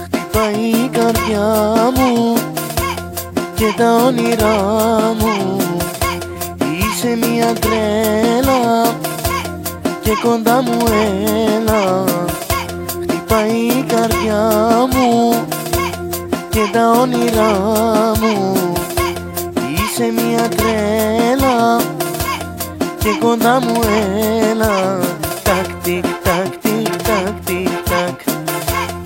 Χτυπάει η καρδιά μου και τα όνειρά μου. Είσαι μια τρέλα και κοντά μου έλα. Χτυπάει η καρδιά μου και τα όνειρά μου. Είσαι μια τρέλα και κοντά μου έλα. Τακ τικ τακ τικ τακ τικ τακ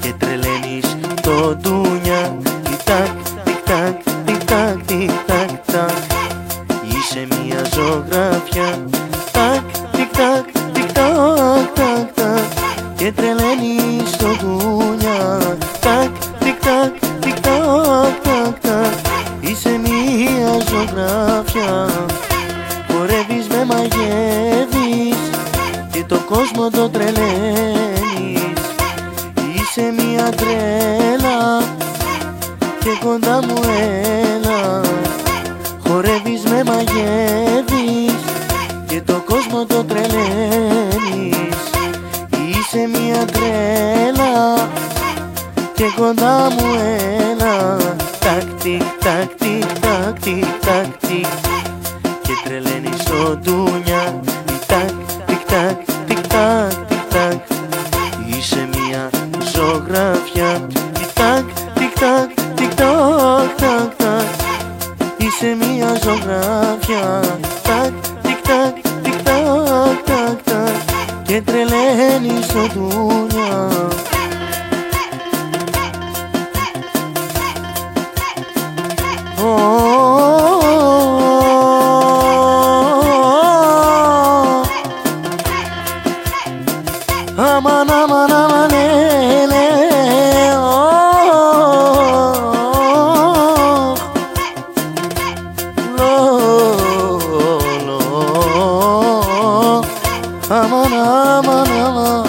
και τρελαίνεις το ντούνια. Τικ τακ τικ τακ τικ τακ τακ. Είσαι μια ζωγράφια. Τακ τικ τακ τικ τακ τακ τακ και τρελαίνεις το ντούνια. Τακ τικ τακ τικ τακ τακ τακ. Είσαι μια ζωγράφια. Χορεύεις, με μαγεύεις και το κόσμο το τρελαίνεις. Είσαι μια τρέλα και κοντά μου έλα. Χορεύεις, με μαγεύεις και το κόσμο το τρελαίνεις. Είσαι μια τρέλα και κοντά μου έλα. Τακ τικ τακ τικ τακ τικ τακ τικ και τρελαίνεις το ντούνια. Τικ τικ τακ τικ τακ τικ τακ. Είσαι μια ζωγράφια. Τικ τικ τακ τικ τακ τακ τακ. Είσαι μια ζωγράφια. Τακ τικ τακ τικ τακ τακ τακ και τρελαίνεις το ντούνια. Aman aman aman ele lo lo aman aman aman